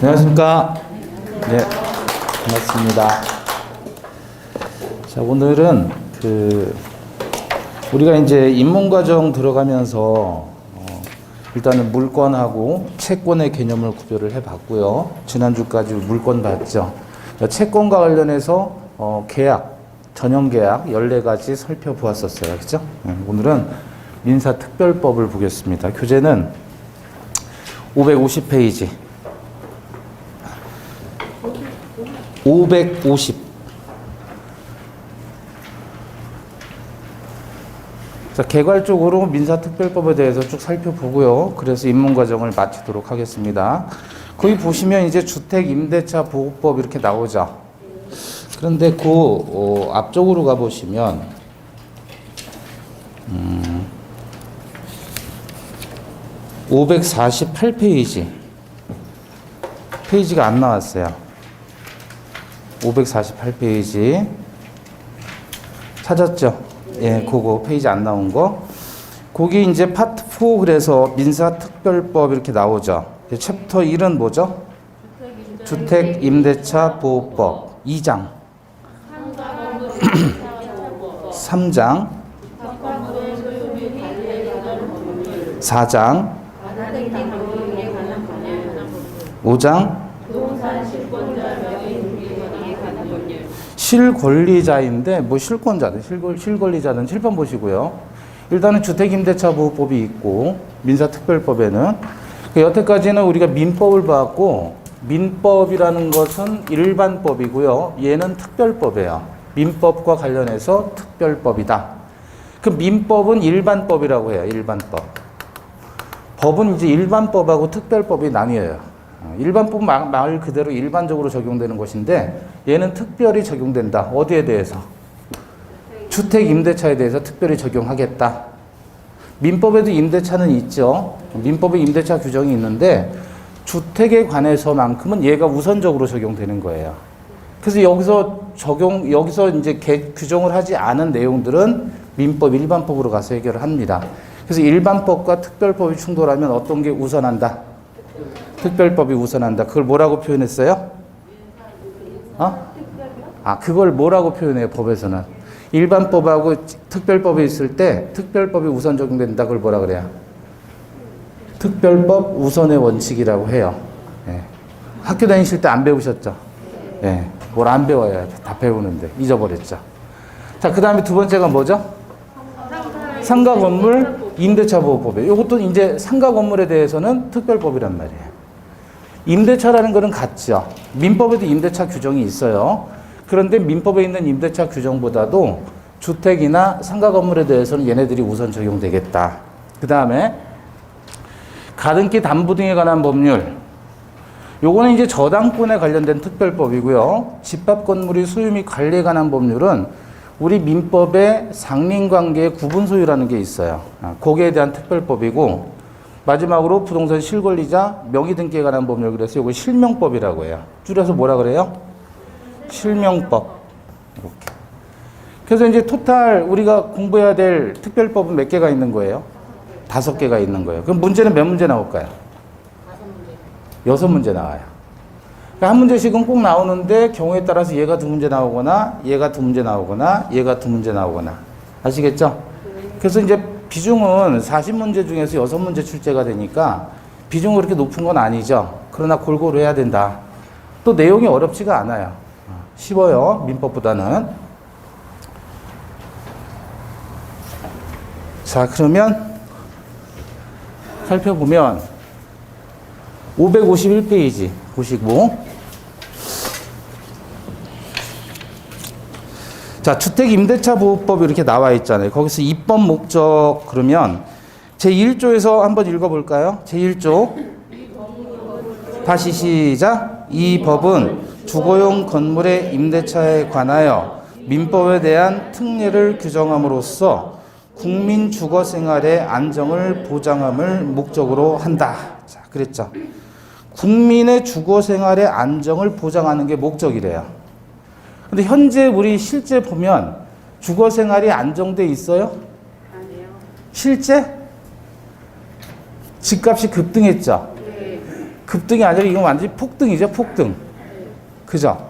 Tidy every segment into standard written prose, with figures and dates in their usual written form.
안녕하십니까. 네, 반갑습니다. 자, 오늘은 우리가 이제 입문과정 들어가면서 일단은 물권하고 채권의 개념을 구별을 해봤고요. 지난주까지 물권 봤죠. 채권과 관련해서 계약, 전형계약 14가지 살펴보았었어요. 그죠? 오늘은 민사특별법을 보겠습니다. 교재는 550페이지. 550. 자, 개괄적으로 민사특별법에 대해서 쭉 살펴보고요. 그래서 입문과정을 마치도록 하겠습니다. 거기 보시면 이제 주택임대차 보호법 이렇게 나오죠. 그런데 그 앞쪽으로 가보시면 548페이지 페이지가 안 나왔어요. 548페이지 찾았죠? 예, 그거 페이지 안 나온 거. 거기 이제 파트 4 그래서 민사특별법 이렇게 나오죠. 챕터 1은 뭐죠? 주택임대차 보호법 2장 3장 4장 5장 실권리자인데 뭐 실권자든 실권리자든 칠판 보시고요. 일단은 주택임대차 보호법이 있고 민사특별법에는 여태까지는 우리가 민법을 봤고 민법이라는 것은 일반법이고요. 얘는 특별법이에요. 민법과 관련해서 특별법이다. 그 민법은 일반법이라고 해요. 일반법. 법은 이제 일반법하고 특별법이 나뉘어요. 일반법 말 그대로 일반적으로 적용되는 것인데 얘는 특별히 적용된다. 어디에 대해서? 주택임대차에 대해서 특별히 적용하겠다. 민법에도 임대차는 있죠. 민법에 임대차 규정이 있는데 주택에 관해서만큼은 얘가 우선적으로 적용되는 거예요. 그래서 여기서 이제 규정을 하지 않은 내용들은 민법, 일반법으로 가서 해결을 합니다. 그래서 일반법과 특별법이 충돌하면 어떤 게 우선한다? 특별법이 우선한다. 그걸 뭐라고 표현했어요? 그걸 뭐라고 표현해요, 법에서는? 일반법하고 특별법이 있을 때 특별법이 우선 적용된다. 그걸 뭐라 그래요? 특별법 우선의 원칙이라고 해요. 예. 학교 다니실 때 안 배우셨죠? 예. 뭘 안 배워요. 다 배우는데. 잊어버렸죠. 자, 그 다음에 두 번째가 뭐죠? 상가 건물 임대차 보호법이에요. 이것도 이제 상가 건물에 대해서는 특별법이란 말이에요. 임대차라는 거는 같죠. 민법에도 임대차 규정이 있어요. 그런데 민법에 있는 임대차 규정보다도 주택이나 상가 건물에 대해서는 얘네들이 우선 적용되겠다. 그 다음에 가등기 담보 등에 관한 법률. 요거는 이제 저당권에 관련된 특별법이고요. 집합 건물의 소유 및 관리에 관한 법률은 우리 민법에 상린관계의 구분소유라는 게 있어요. 거기에 대한 특별법이고, 마지막으로 부동산 실권리자 명의등기에 관한 법률. 그래서 이거 실명법이라고 해요. 줄여서 뭐라 그래요? 실명법. 이렇게. 그래서 이제 토탈 우리가 공부해야 될 특별법은 몇 개가 있는 거예요? 5개가 있는 거예요. 그럼 문제는 몇 문제 나올까요? 6문제 나와요. 그러니까 한 문제씩은 꼭 나오는데 경우에 따라서 얘가 2문제 나오거나 얘가 2문제 나오거나 얘가 2문제 나오거나. 아시겠죠? 그래서 이제 비중은 40문제 중에서 6문제 출제가 되니까 비중이 그렇게 높은 건 아니죠. 그러나 골고루 해야 된다. 또 내용이 어렵지가 않아요. 쉬워요. 민법보다는. 자, 그러면 살펴보면 551페이지 보시고, 자, 주택임대차 보호법 이렇게 나와 있잖아요. 거기서 입법 목적 그러면 제1조에서 한번 읽어볼까요? 제1조. 다시 시작. 이 법은 주거용 건물의 임대차에 관하여 민법에 대한 특례를 규정함으로써 국민 주거 생활의 안정을 보장함을 목적으로 한다. 자, 그랬죠. 국민의 주거 생활의 안정을 보장하는 게 목적이래요. 근데 현재 우리 실제 보면 주거 생활이 안정돼 있어요? 실제? 집값이 급등했죠? 급등이 아니라 이건 완전히 폭등이죠, 폭등. 그죠?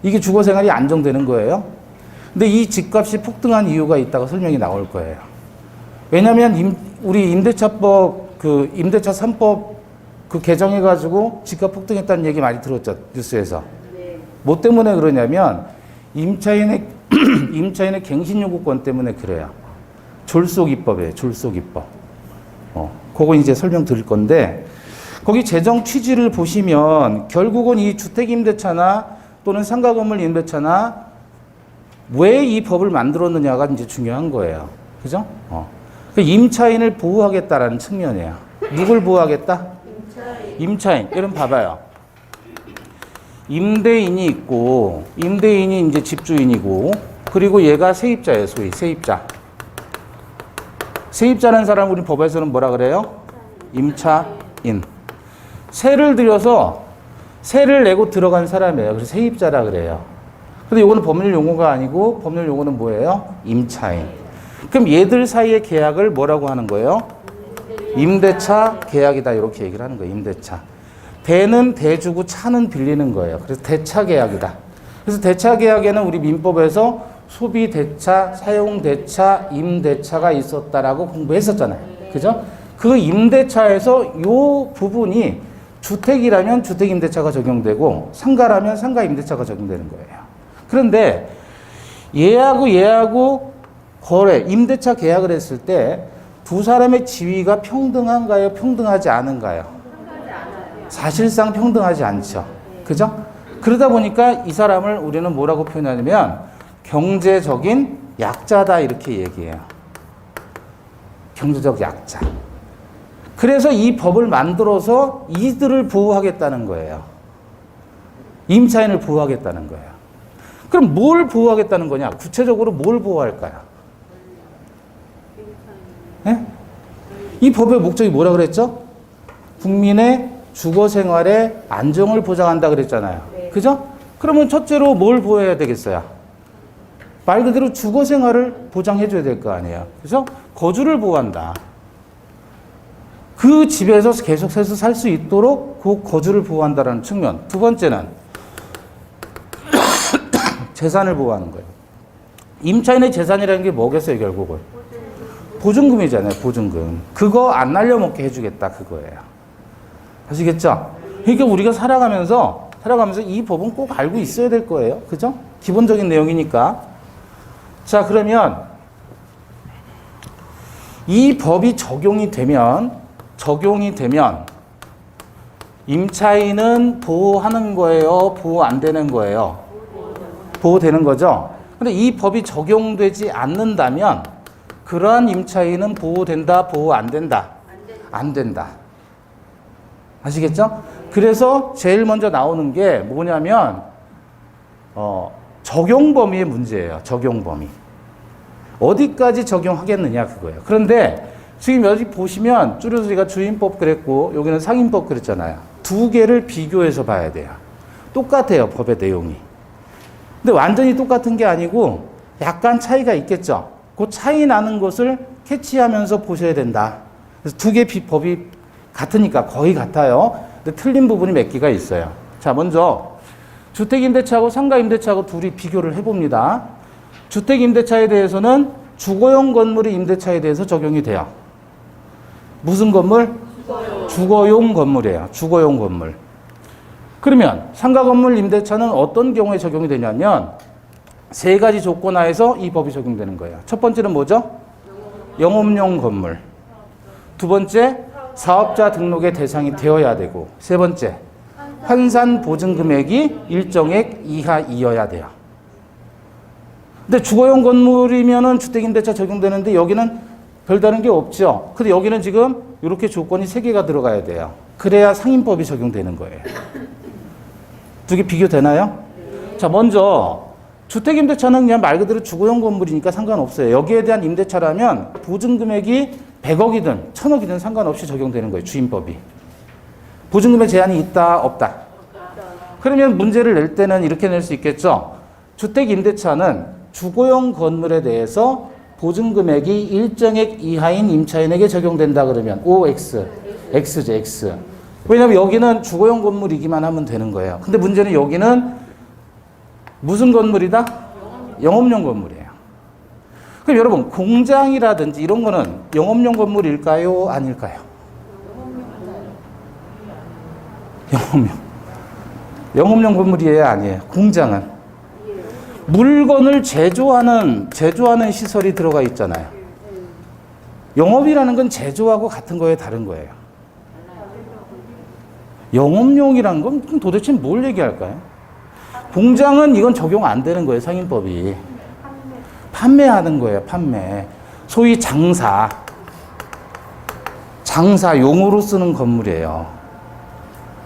이게 주거 생활이 안정되는 거예요. 근데 이 집값이 폭등한 이유가 있다고 설명이 나올 거예요. 왜냐면 우리 임대차법, 임대차 3법 개정해가지고 집값 폭등했다는 얘기 많이 들었죠, 뉴스에서. 뭐 때문에 그러냐면 임차인의 갱신요구권 때문에 그래요. 졸속입법이에요, 졸속입법. 그거 이제 설명드릴 건데, 거기 재정 취지를 보시면 결국은 이 주택임대차나 또는 상가건물 임대차나 왜 이 법을 만들었느냐가 이제 중요한 거예요. 그죠? 임차인을 보호하겠다라는 측면이에요. 누굴 보호하겠다? 임차인. 여러분 봐봐요. 임대인이 있고, 임대인이 이제 집주인이고, 그리고 얘가 세입자예요, 소위 세입자. 세입자라는 사람 우리 법에서는 뭐라 그래요? 임차인. 세를 들여서 세를 내고 들어간 사람이에요. 그래서 세입자라 그래요. 근데 이거는 법률 용어가 아니고 법률 용어는 뭐예요? 임차인. 그럼 얘들 사이의 계약을 뭐라고 하는 거예요? 임대차 계약이다. 이렇게 얘기를 하는 거예요. 임대차. 대는 대주고 차는 빌리는 거예요. 그래서 대차 계약이다. 그래서 대차 계약에는 우리 민법에서 소비 대차, 사용 대차, 임대차가 있었다라고 공부했었잖아요. 그죠? 그 임대차에서 요 부분이 주택이라면 주택임대차가 적용되고 상가라면 상가임대차가 적용되는 거예요. 그런데 얘하고 거래, 임대차 계약을 했을 때 두 사람의 지위가 평등한가요? 평등하지 않은가요? 사실상 평등하지 않죠. 그죠? 그러다 보니까 이 사람을 우리는 뭐라고 표현하냐면 경제적인 약자다 이렇게 얘기해요. 경제적 약자. 그래서 이 법을 만들어서 이들을 보호하겠다는 거예요. 임차인을 보호하겠다는 거예요. 그럼 뭘 보호하겠다는 거냐? 구체적으로 뭘 보호할까요? 네? 이 법의 목적이 뭐라 그랬죠? 국민의 주거 생활의 안정을 보장한다 그랬잖아요. 그죠? 그러면 첫째로 뭘 보호해야 되겠어요? 말 그대로 주거 생활을 보장해 줘야 될 거 아니에요. 그래서 거주를 보호한다. 그 집에서 계속해서 살 수 있도록 그 거주를 보호한다는 측면. 두 번째는 재산을 보호하는 거예요. 임차인의 재산이라는 게 뭐겠어요, 결국은? 보증금이잖아요, 보증금. 그거 안 날려먹게 해주겠다, 그거예요. 아시겠죠? 그러니까 우리가 살아가면서 이 법은 꼭 알고 있어야 될 거예요. 그죠? 기본적인 내용이니까. 자, 그러면 이 법이 적용이 되면 임차인은 보호하는 거예요? 보호 안 되는 거예요? 보호되는 거죠? 근데 이 법이 적용되지 않는다면 그러한 임차인은 보호된다, 보호 안 된다? 안 된다. 아시겠죠? 그래서 제일 먼저 나오는 게 뭐냐면 적용 범위의 문제예요. 적용 범위. 어디까지 적용하겠느냐 그거예요. 그런데 지금 여기 보시면 줄여서 제가 주임법 그랬고 여기는 상임법 그랬잖아요. 두 개를 비교해서 봐야 돼요. 똑같아요, 법의 내용이. 근데 완전히 똑같은 게 아니고 약간 차이가 있겠죠. 그 차이 나는 것을 캐치하면서 보셔야 된다. 그래서 두 개 법이 같으니까 거의 같아요. 근데 틀린 부분이 몇 개가 있어요. 자, 먼저 주택임대차하고 상가임대차하고 둘이 비교를 해봅니다. 주택임대차에 대해서는 주거용 건물의 임대차에 대해서 적용이 돼요. 무슨 건물? 주거용 건물이에요. 주거용 건물. 그러면 상가건물 임대차는 어떤 경우에 적용이 되냐면 세 가지 조건 하에서 이 법이 적용되는 거예요. 첫 번째는 뭐죠? 영업용 건물. 두 번째, 사업자 등록의 대상이 되어야 되고, 세 번째, 환산 보증 금액이 일정액 이하이어야 돼요. 근데 주거용 건물이면은 주택임대차 적용되는데 여기는 별다른 게 없죠. 근데 여기는 지금 이렇게 조건이 세 개가 들어가야 돼요. 그래야 상임법이 적용되는 거예요. 두 개 비교되나요? 자, 먼저 주택임대차는 그냥 말 그대로 주거용 건물이니까 상관없어요. 여기에 대한 임대차라면 보증금액이 100억이든 1000억이든 상관없이 적용되는 거예요. 주임법이. 보증금의 제한이 있다, 없다? 그러면 문제를 낼 때는 이렇게 낼 수 있겠죠. 주택임대차는 주거용 건물에 대해서 보증금액이 일정액 이하인 임차인에게 적용된다 그러면 OX, X죠, X. 왜냐면 여기는 주거용 건물이기만 하면 되는 거예요. 근데 문제는 여기는 무슨 건물이다? 영업용 건물이에요. 그럼 여러분, 공장이라든지 이런 거는 영업용 건물일까요? 아닐까요? 영업용 건물이에요? 아니에요? 공장은? 물건을 제조하는 시설이 들어가 있잖아요. 영업이라는 건 제조하고 같은 거예요? 다른 거예요? 영업용이라는 건 도대체 뭘 얘기할까요? 공장은 이건 적용 안 되는 거예요, 상인법이. 판매하는 거예요, 판매. 소위 장사용으로 쓰는 건물이에요.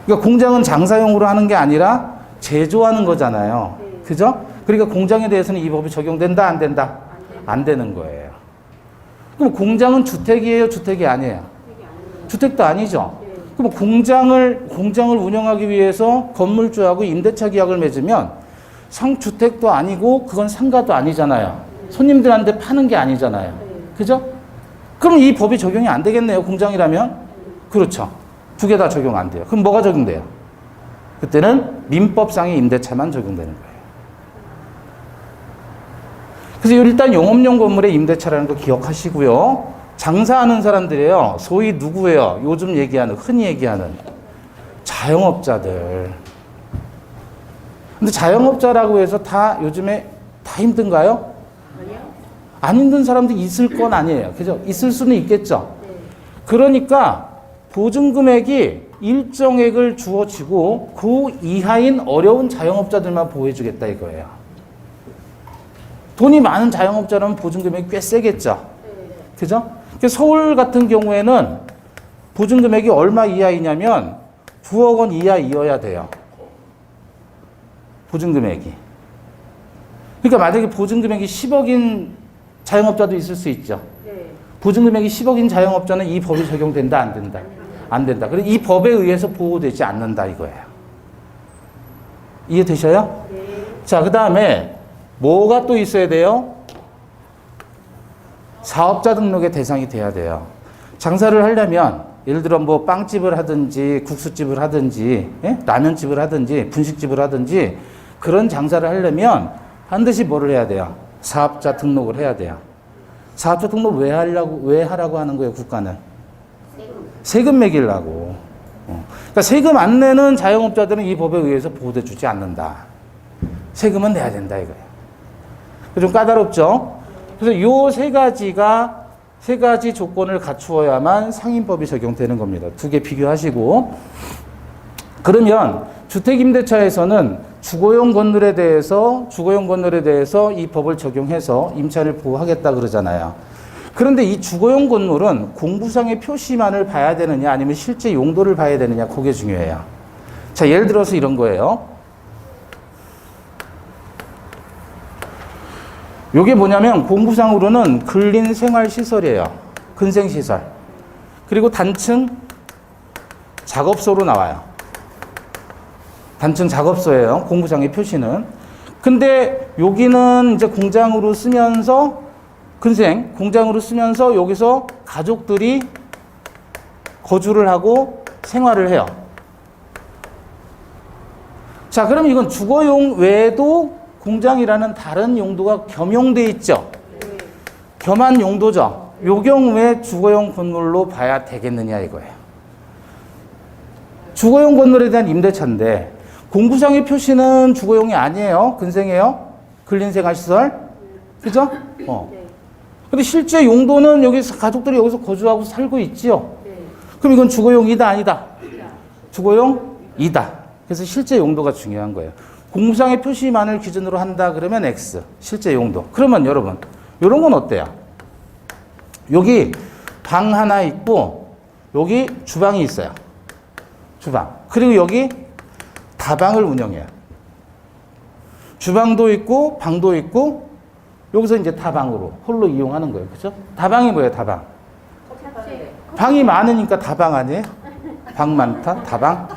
그러니까 공장은 장사용으로 하는 게 아니라 제조하는 거잖아요. 그죠? 그러니까 공장에 대해서는 이 법이 적용된다, 안 된다? 안 되는 거예요. 그럼 공장은 주택이에요, 주택이 아니에요? 주택도 아니죠. 그럼 공장을 운영하기 위해서 건물주하고 임대차 계약을 맺으면 상주택도 아니고 그건 상가도 아니잖아요. 손님들한테 파는 게 아니잖아요. 그죠? 그럼 이 법이 적용이 안 되겠네요, 공장이라면? 그렇죠. 두 개 다 적용 안 돼요. 그럼 뭐가 적용돼요? 그때는 민법상의 임대차만 적용되는 거예요. 그래서 일단 영업용 건물의 임대차라는 거 기억하시고요. 장사하는 사람들이에요. 소위 누구예요? 요즘 흔히 얘기하는 자영업자들. 근데 자영업자라고 해서 다 요즘에 다 힘든가요? 아니요. 안 힘든 사람도 있을 건 아니에요. 그죠? 있을 수는 있겠죠. 그러니까 보증금액이 일정액을 주어지고 그 이하인 어려운 자영업자들만 보호해주겠다 이거예요. 돈이 많은 자영업자라면 보증금액이 꽤 세겠죠. 그죠? 서울 같은 경우에는 보증금액이 얼마 이하이냐면 9억 원 이하이어야 돼요. 보증금액이. 그러니까 만약에 보증금액이 10억인 자영업자도 있을 수 있죠. 보증금액이 10억인 자영업자는 이 법이 적용된다, 안 된다? 안 된다. 그래서 이 법에 의해서 보호되지 않는다 이거예요. 이해되셔요? 자, 그 다음에 뭐가 또 있어야 돼요? 사업자 등록의 대상이 돼야 돼요. 장사를 하려면 예를 들어 뭐 빵집을 하든지 국수집을 하든지 라면집을 하든지 분식집을 하든지 그런 장사를 하려면 반드시 뭐를 해야 돼요? 사업자 등록을 해야 돼요. 사업자 등록 왜 하라고 하는 거예요, 국가는? 세금 매기려고. 그러니까 세금 안 내는 자영업자들은 이 법에 의해서 보호돼 주지 않는다. 세금은 내야 된다 이거예요. 좀 까다롭죠? 그래서 요 세 가지 조건을 갖추어야만 상인법이 적용되는 겁니다. 두 개 비교하시고. 그러면 주택임대차에서는 주거용 건물에 대해서 이 법을 적용해서 임차인을 보호하겠다 그러잖아요. 그런데 이 주거용 건물은 공부상의 표시만을 봐야 되느냐 아니면 실제 용도를 봐야 되느냐 그게 중요해요. 자, 예를 들어서 이런 거예요. 요게 뭐냐면 공부상으로는 근린생활시설이에요. 근생시설. 그리고 단층 작업소로 나와요. 단층 작업소예요. 공부상의 표시는. 근데 여기는 이제 공장으로 쓰면서 공장으로 쓰면서 여기서 가족들이 거주를 하고 생활을 해요. 자, 그럼 이건 주거용 외에도 공장이라는 다른 용도가 겸용돼 있죠. 겸한 용도죠. 요 경우에 주거용 건물로 봐야 되겠느냐 이거예요. 주거용 건물에 대한 임대차인데 공부상의 표시는 주거용이 아니에요. 근생이에요. 근린생활시설. 그죠? 근데 실제 용도는 여기서 가족들이 여기서 거주하고 살고 있지요. 그럼 이건 주거용이다 아니다? 주거용이다. 그래서 실제 용도가 중요한 거예요. 공부상의 표시만을 기준으로 한다 그러면 X, 실제 용도. 그러면 여러분, 이런 건 어때요? 여기 방 하나 있고 여기 주방이 있어요. 주방. 그리고 여기 다방을 운영해요. 주방도 있고 방도 있고 여기서 이제 다방으로 홀로 이용하는 거예요. 그죠? 다방이 뭐예요, 다방? 방이 많으니까 다방 아니에요? 방 많다? 다방?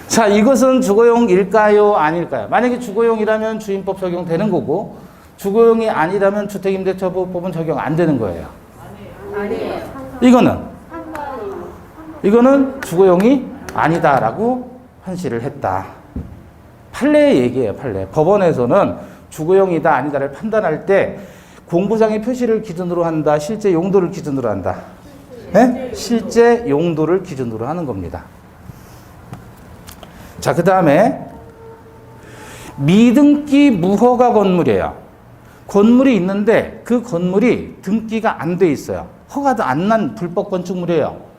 자, 이것은 주거용일까요? 아닐까요? 만약에 주거용이라면 주임법 적용되는 거고 주거용이 아니라면 주택임대차법은 적용 안 되는 거예요. 아니에요. 이거는 이거는 주거용이 아니다라고 판시를 했다. 판례의 얘기예요, 판례. 법원에서는 주거용이다, 아니다를 판단할 때 공부장의 표시를 기준으로 한다, 실제 용도를 기준으로 한다. 네? 실제 용도를 기준으로 하는 겁니다. 자, 그 다음에 미등기 무허가 건물이에요. 건물이 있는데 그 건물이 등기가 안 돼 있어요. 허가도 안 난 불법 건축물이에요.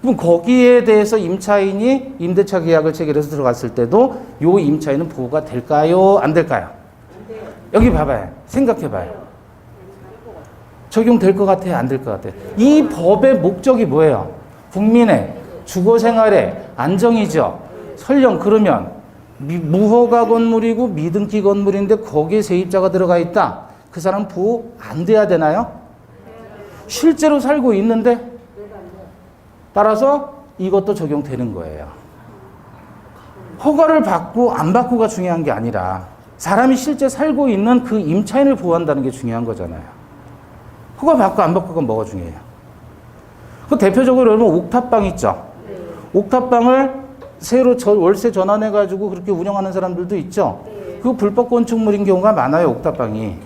그럼 거기에 대해서 임차인이 임대차 계약을 체결해서 들어갔을 때도 요 임차인은 보호가 될까요? 안 될까요? 여기 봐봐요. 생각해봐요. 적용될 것 같아요? 안 될 것 같아요? 이 법의 목적이 뭐예요? 국민의 주거생활의 안정이죠. 설령 그러면 무허가 건물이고 미등기 건물인데 거기에 세입자가 들어가 있다. 그 사람 보호 안 돼야 되나요? 실제로 살고 있는데 따라서 이것도 적용되는 거예요. 허가를 받고 안 받고가 중요한 게 아니라 사람이 실제 살고 있는 그 임차인을 보호한다는 게 중요한 거잖아요. 허가 받고 안 받고가 뭐가 중요해요? 그 대표적으로 여러분 옥탑방 있죠? 옥탑방을 새로 월세 전환해가지고 그렇게 운영하는 사람들도 있죠? 그 불법 건축물인 경우가 많아요, 옥탑방이.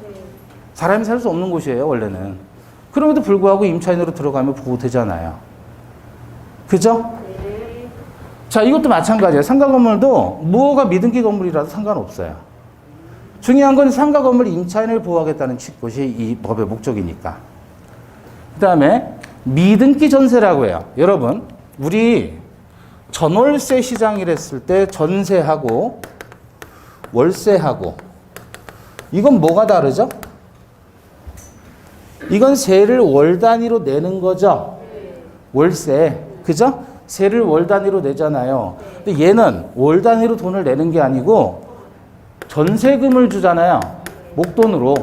사람이 살 수 없는 곳이에요, 원래는. 그럼에도 불구하고 임차인으로 들어가면 보호되잖아요. 그죠? 자, 이것도 마찬가지예요. 상가 건물도 무허가 미등기 건물이라도 상관없어요. 중요한 건 상가 건물 임차인을 보호하겠다는 것이 이 법의 목적이니까. 그 다음에 미등기 전세라고 해요. 여러분, 우리 전월세 시장이랬을 때 전세하고 월세하고 이건 뭐가 다르죠? 이건 세를 월 단위로 내는 거죠. 월세. 그죠? 세를 월 단위로 내잖아요. 근데 얘는 월 단위로 돈을 내는 게 아니고 전세금을 주잖아요. 목돈으로.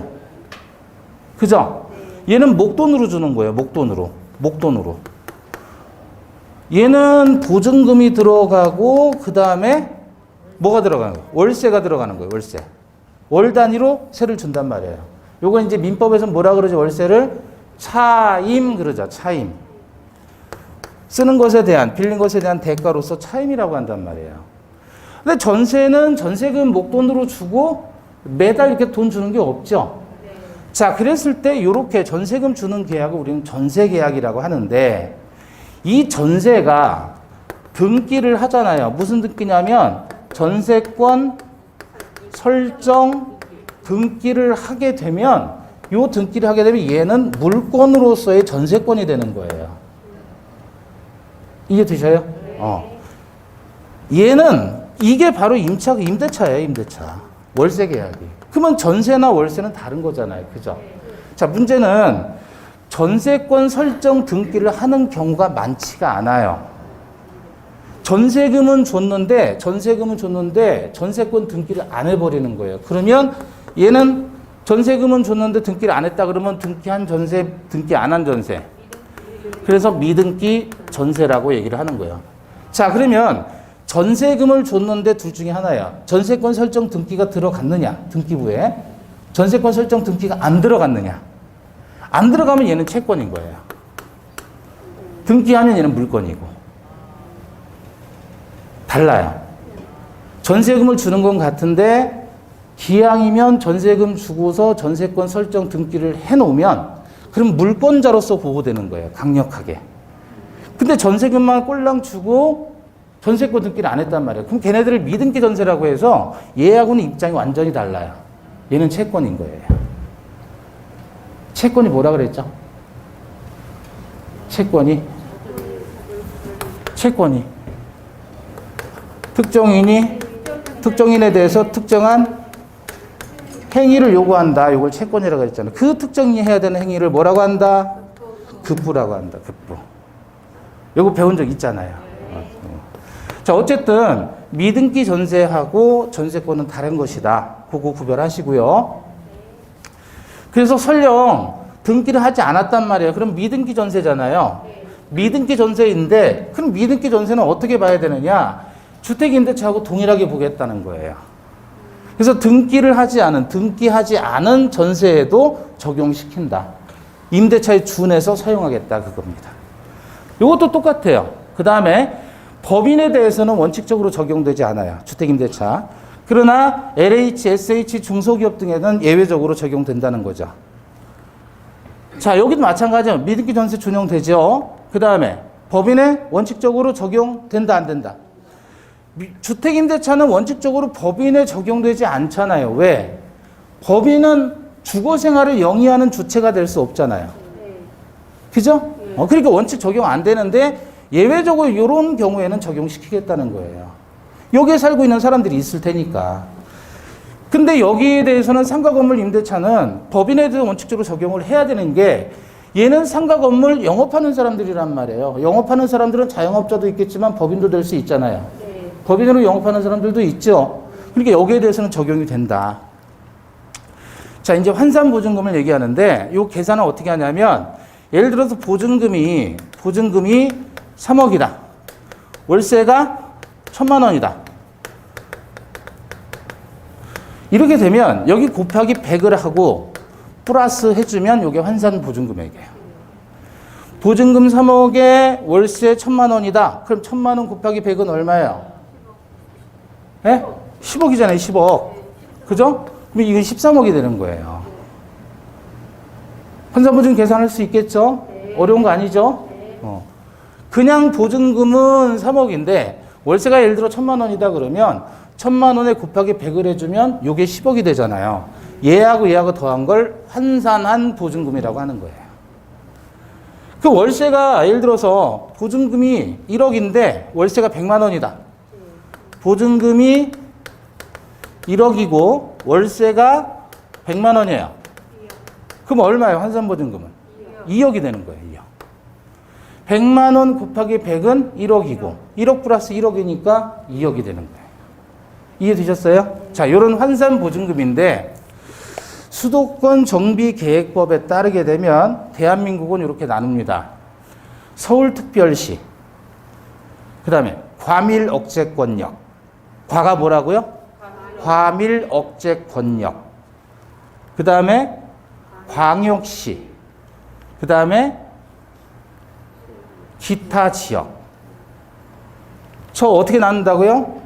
그죠? 얘는 목돈으로 주는 거예요. 목돈으로. 목돈으로. 얘는 보증금이 들어가고 그 다음에 뭐가 들어가는 거예요? 월세가 들어가는 거예요. 월세. 월 단위로 세를 준단 말이에요. 요거 이제 민법에서 뭐라 그러죠? 월세를 차임 그러죠. 차임. 쓰는 것에 대한, 빌린 것에 대한 대가로서 차임이라고 한단 말이에요. 근데 전세는 전세금 목돈으로 주고 매달 이렇게 돈 주는 게 없죠. 자, 그랬을 때 이렇게 전세금 주는 계약을 우리는 전세 계약이라고 하는데 이 전세가 등기를 하잖아요. 무슨 등기냐면 전세권 설정 등기를 하게 되면 요 등기를 하게 되면 얘는 물권으로서의 전세권이 되는 거예요. 이해되셔요? 얘는 이게 바로 임대차예요, 임대차. 월세 계약이. 그러면 전세나 월세는 다른 거잖아요. 그죠? 자, 문제는 전세권 설정 등기를 하는 경우가 많지가 않아요. 전세금은 줬는데 전세권 등기를 안 해버리는 거예요. 그러면 얘는 전세금은 줬는데 등기를 안 했다 그러면 등기한 전세, 등기 안 한 전세. 그래서 미등기 전세라고 얘기를 하는 거예요. 자, 그러면 전세금을 줬는데 둘 중에 하나야. 전세권 설정 등기가 들어갔느냐, 등기부에. 전세권 설정 등기가 안 들어갔느냐. 안 들어가면 얘는 채권인 거예요. 등기하면 얘는 물권이고. 달라요. 전세금을 주는 건 같은데 기왕이면 전세금 주고서 전세권 설정 등기를 해놓으면 그럼 물권자로서 보호되는 거예요. 강력하게. 근데 전세금만 꼴랑 주고 전세권 등기를 안 했단 말이에요. 그럼 걔네들을 미등기 전세라고 해서 얘하고는 입장이 완전히 달라요. 얘는 채권인 거예요. 채권이 뭐라 그랬죠? 채권이 특정인에 대해서 특정한 행위를 요구한다. 이걸 채권이라고 했잖아요. 그 특정인이 해야 되는 행위를 뭐라고 한다? 급부라고 한다. 급부. 요거 배운 적 있잖아요. 자, 어쨌든 미등기 전세하고 전세권은 다른 것이다. 그거 구별하시고요. 그래서 설령 등기를 하지 않았단 말이에요. 그럼 미등기 전세잖아요. 미등기 전세인데 그럼 미등기 전세는 어떻게 봐야 되느냐? 주택임대차하고 동일하게 보겠다는 거예요. 그래서 등기하지 않은 전세에도 적용시킨다. 임대차에 준해서 사용하겠다 그겁니다. 이것도 똑같아요. 그 다음에 법인에 대해서는 원칙적으로 적용되지 않아요. 주택임대차. 그러나 LH, SH, 중소기업 등에는 예외적으로 적용된다는 거죠. 자, 여기도 마찬가지예요. 미등기 전세 준용되죠. 그 다음에 법인에 원칙적으로 적용된다, 안 된다? 주택임대차는 원칙적으로 법인에 적용되지 않잖아요. 왜? 법인은 주거생활을 영위하는 주체가 될 수 없잖아요. 그죠? 그러니까 원칙 적용 안 되는데 예외적으로 이런 경우에는 적용시키겠다는 거예요. 여기에 살고 있는 사람들이 있을 테니까. 근데 여기에 대해서는 상가 건물 임대차는 법인에 대해서 원칙적으로 적용을 해야 되는 게 얘는 상가 건물 영업하는 사람들이란 말이에요. 영업하는 사람들은 자영업자도 있겠지만 법인도 될 수 있잖아요. 법인으로 영업하는 사람들도 있죠. 그러니까 여기에 대해서는 적용이 된다. 자, 이제 환산보증금을 얘기하는데 이 계산은 어떻게 하냐면 예를 들어서 보증금이 3억이다. 월세가 1,000만 원이다. 이렇게 되면 여기 곱하기 100을 하고 플러스 해주면 이게 환산보증금액이에요. 보증금 3억에 월세 1,000만 원이다. 그럼 1,000만 원 곱하기 100은 얼마예요? 예? 10억이잖아요, 10억. 그죠? 그럼 이건 13억이 되는 거예요. 환산보증금 계산할 수 있겠죠? 어려운 거 아니죠? 그냥 보증금은 3억인데 월세가 예를 들어 1,000만 원이다 그러면 1,000만 원에 곱하기 100을 해주면 이게 10억이 되잖아요. 얘하고 더한 걸 환산한 보증금이라고 하는 거예요. 그 월세가 예를 들어서 보증금이 1억인데 월세가 100만 원이다. 보증금이 1억이고 월세가 100만 원이에요. 그럼 얼마예요? 환산보증금은? 2억이 되는 거예요. 2억. 100만 원 곱하기 100은 1억이고 1억 플러스 1억이니까 2억이 되는 거예요. 이해되셨어요? 자, 이런 환산보증금인데 수도권 정비계획법에 따르게 되면 대한민국은 이렇게 나눕니다. 서울특별시, 그 다음에 과밀억제권역. 과가 뭐라고요? 과밀억제권역. 그 다음에 광역시. 그 다음에 기타 지역. 저 어떻게 나눈다고요?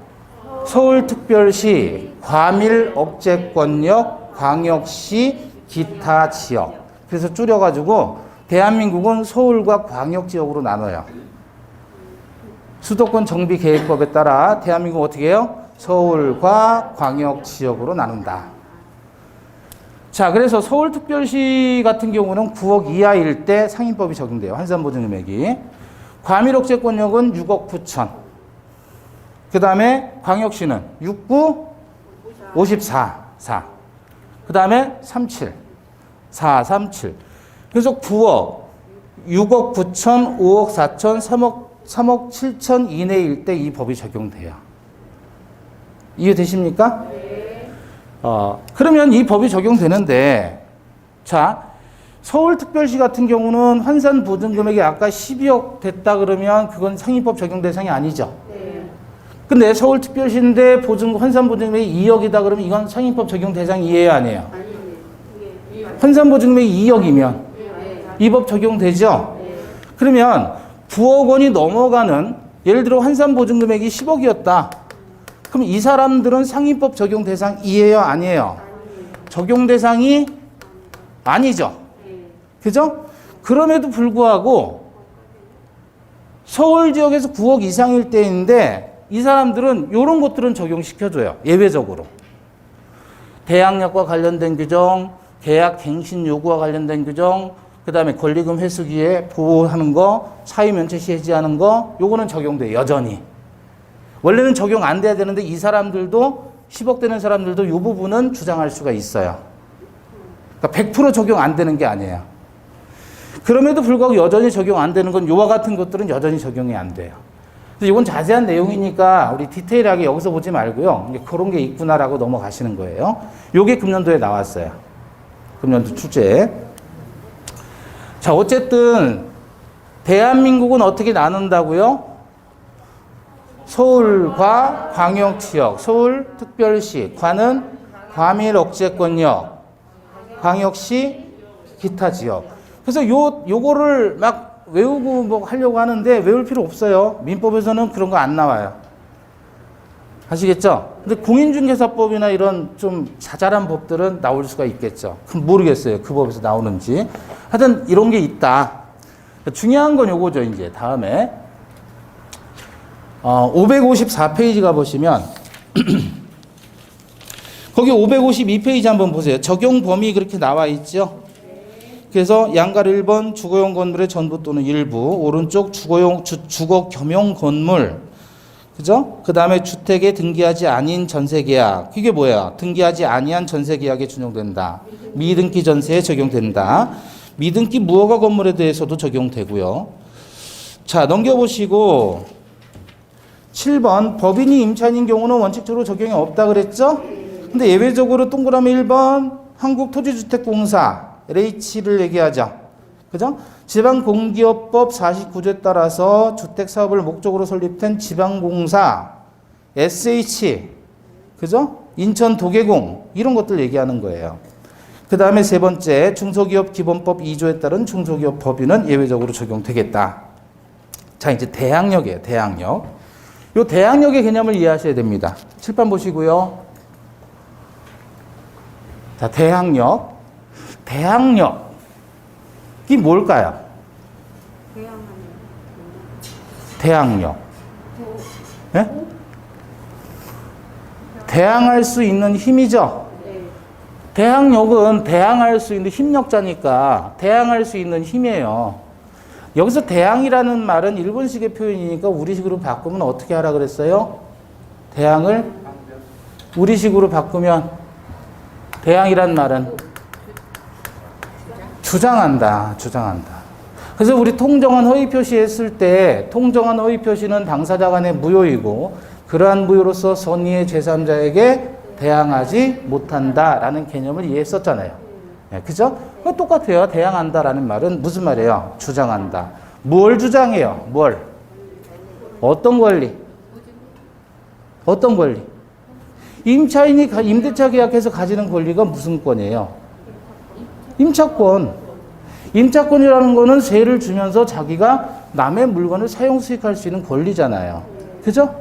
서울특별시, 과밀억제권역, 광역시, 기타 지역. 그래서 줄여가지고 대한민국은 서울과 광역지역으로 나눠요. 수도권 정비계획법에 따라 대한민국은 어떻게 해요? 서울과 광역지역으로 나눈다. 자, 그래서 서울특별시 같은 경우는 9억 이하일 때 상인법이 적용돼요. 환산보증금액이. 과밀억제권역은 6억 9천. 그 다음에 광역시는 69, 54, 4. 그 다음에 37, 4, 37. 그래서 9억, 6억 9천, 5억 4천, 3억 7천 이내일 때 이 법이 적용돼요. 이해되십니까? 네. 그러면 이 법이 적용되는데, 자, 서울특별시 같은 경우는 환산보증금액이 아까 12억 됐다 그러면 그건 상인법 적용 대상이 아니죠. 근데 서울특별시인데 환산보증금액이 2억이다 그러면 이건 상인법 적용 대상 이해요, 아니에요? 환산보증금액이 2억이면 이 법 적용되죠? 그러면 9억 원이 넘어가는 예를 들어 환산보증금액이 10억이었다. 그럼 이 사람들은 상인법 적용 대상 이해요, 아니에요? 적용 대상이 아니죠. 그죠? 그럼에도 불구하고 서울 지역에서 9억 이상일 때인데 이 사람들은 이런 것들은 적용시켜줘요. 예외적으로. 대항력과 관련된 규정, 계약 갱신 요구와 관련된 규정, 그 다음에 권리금 회수기에 보호하는 거, 사유면책 시 해지하는 거, 요거는 적용돼요. 여전히. 원래는 적용 안 돼야 되는데 이 사람들도 10억 되는 사람들도 이 부분은 주장할 수가 있어요. 그러니까 100% 적용 안 되는 게 아니에요. 그럼에도 불구하고 여전히 적용 안 되는 건 요와 같은 것들은 여전히 적용이 안 돼요. 그래서 이건 자세한 내용이니까 우리 디테일하게 여기서 보지 말고요. 그런 게 있구나라고 넘어가시는 거예요. 요게 금년도에 나왔어요. 금년도 출제. 자, 어쨌든 대한민국은 어떻게 나눈다고요? 서울과 광역지역, 서울특별시, 과는 과밀억제권역, 광역시, 기타 지역. 그래서 요거를 막 외우고 뭐 하려고 하는데 외울 필요 없어요. 민법에서는 그런 거 안 나와요. 아시겠죠? 근데 공인중개사법이나 이런 좀 자잘한 법들은 나올 수가 있겠죠. 그럼 모르겠어요. 그 법에서 나오는지. 하여튼 이런 게 있다. 중요한 건 요거죠. 이제 다음에 554페이지 가보시면 거기 552페이지 한번 보세요. 적용 범위 그렇게 나와 있죠. 그래서 양갈 1번 주거용 건물의 전부 또는 일부, 오른쪽 주거 겸용 건물, 그죠? 그 다음에 주택에 등기하지 아닌 전세계약. 이게 뭐야? 등기하지 아니한 전세계약에 준용된다. 미등기 전세에 적용된다. 미등기 무허가 건물에 대해서도 적용되고요. 자, 넘겨보시고 7번 법인이 임차인인 경우는 원칙적으로 적용이 없다 그랬죠? 근데 예외적으로 동그라미 1번 한국토지주택공사 LH를 얘기하죠. 그죠? 지방공기업법 49조에 따라서 주택사업을 목적으로 설립된 지방공사, SH, 그죠? 인천도계공, 이런 것들 얘기하는 거예요. 그 다음에 세 번째, 중소기업 기본법 2조에 따른 중소기업 법인은 예외적으로 적용되겠다. 자, 이제 대항력이에요, 대항력. 요 대항력의 개념을 이해하셔야 됩니다. 칠판 보시고요. 자, 대항력. 대항력이 뭘까요? 대항력. 네? 대항할 수 있는 힘이죠? 대항력은 대항할 수 있는 힘력자니까 대항할 수 있는 힘이에요. 여기서 대항이라는 말은 일본식의 표현이니까 우리식으로 바꾸면 어떻게 하라 그랬어요? 대항을 우리식으로 바꾸면 대항이란 말은 주장한다. 그래서 우리 통정한 허위 표시했을 때 통정한 허위 표시는 당사자 간의 무효이고 그러한 무효로서 선의의 제3자에게 대항하지 못한다라는 개념을 이해했었잖아요. 네, 그죠? 똑같아요. 대항한다라는 말은 무슨 말이에요? 주장한다. 뭘 주장해요? 뭘? 어떤 권리? 어떤 권리? 임차인이 임대차 계약해서 가지는 권리가 무슨 권이에요? 임차권. 임차권이라는 거는 세를 주면서 자기가 남의 물건을 사용 수익할 수 있는 권리잖아요. 그죠?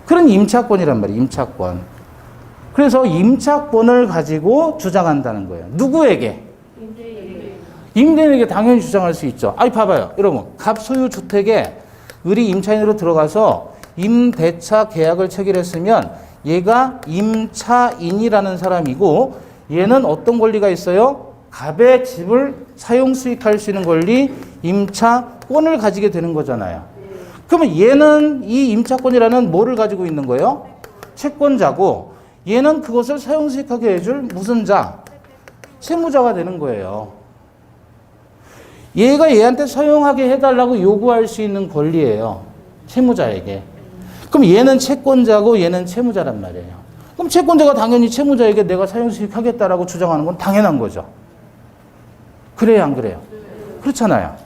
그런 임차권이란 말이에요. 임차권. 그래서 임차권을 가지고 주장한다는 거예요. 누구에게? 임대인에게 당연히 주장할 수 있죠. 아이, 봐봐요. 여러분, 갑소유 주택에 을이 임차인으로 들어가서 임대차 계약을 체결했으면 얘가 임차인이라는 사람이고 얘는 어떤 권리가 있어요? 갑의 집을 사용 수익할 수 있는 권리, 임차권을 가지게 되는 거잖아요. 그러면 얘는 이 임차권이라는 뭐를 가지고 있는 거예요? 채권자고 얘는 그것을 사용 수익하게 해줄 무슨 자? 채무자가 되는 거예요. 얘가 얘한테 사용하게 해달라고 요구할 수 있는 권리예요. 채무자에게. 그럼 얘는 채권자고 얘는 채무자란 말이에요. 그럼 채권자가 당연히 채무자에게 내가 사용 수익하겠다라고 주장하는 건 당연한 거죠. 그래요, 안 그래요? 그렇잖아요.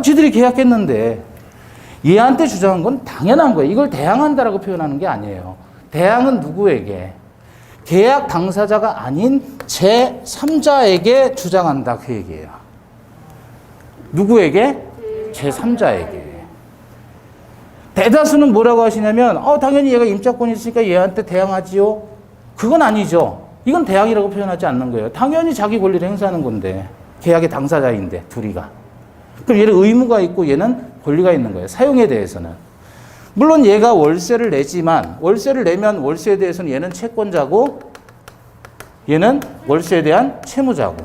쥐들이 계약했는데 얘한테 주장한 건 당연한 거예요. 이걸 대항한다라고 표현하는 게 아니에요. 대항은 누구에게? 계약 당사자가 아닌 제3자에게 주장한다 그 얘기예요. 누구에게? 제3자에게. 대다수는 뭐라고 하시냐면 당연히 얘가 임차권이 있으니까 얘한테 대항하지요. 그건 아니죠. 이건 대항이라고 표현하지 않는 거예요. 당연히 자기 권리를 행사하는 건데 계약의 당사자인데 둘이가. 그럼 얘는 의무가 있고 얘는 권리가 있는 거예요. 사용에 대해서는. 물론 얘가 월세를 내지만 월세를 내면 월세에 대해서는 얘는 채권자고 얘는 월세에 대한 채무자고.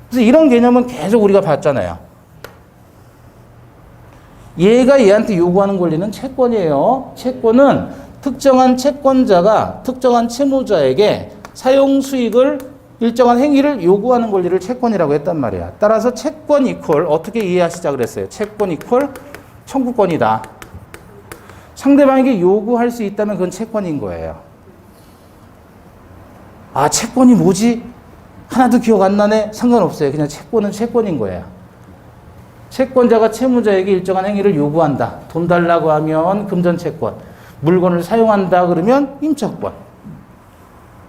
그래서 이런 개념은 계속 우리가 봤잖아요. 얘가 얘한테 요구하는 권리는 채권이에요. 채권은 특정한 채권자가 특정한 채무자에게 사용 수익을 일정한 행위를 요구하는 권리를 채권이라고 했단 말이야. 따라서 채권 이퀄 어떻게 이해하시자 그랬어요. 채권 이퀄 청구권이다. 상대방에게 요구할 수 있다면 그건 채권인 거예요. 채권이 뭐지? 하나도 기억 안 나네? 상관없어요. 그냥 채권은 채권인 거예요. 채권자가 채무자에게 일정한 행위를 요구한다. 돈 달라고 하면 금전채권. 물건을 사용한다 그러면 임차권.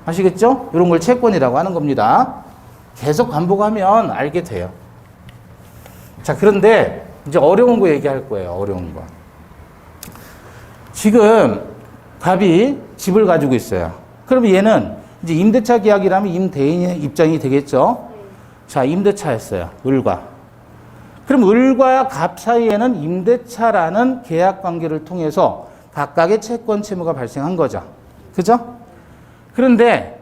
아시겠죠? 이런 걸 채권이라고 하는 겁니다. 계속 반복하면 알게 돼요. 자, 그런데 이제 어려운 거 얘기할 거예요. 어려운 거. 지금 갑이 집을 가지고 있어요. 그럼 얘는 이제 임대차 계약이라면 임대인의 입장이 되겠죠. 자, 임대차였어요. 을과. 그럼 을과 갑 사이에는 임대차라는 계약 관계를 통해서 각각의 채권 채무가 발생한 거죠. 그죠? 그런데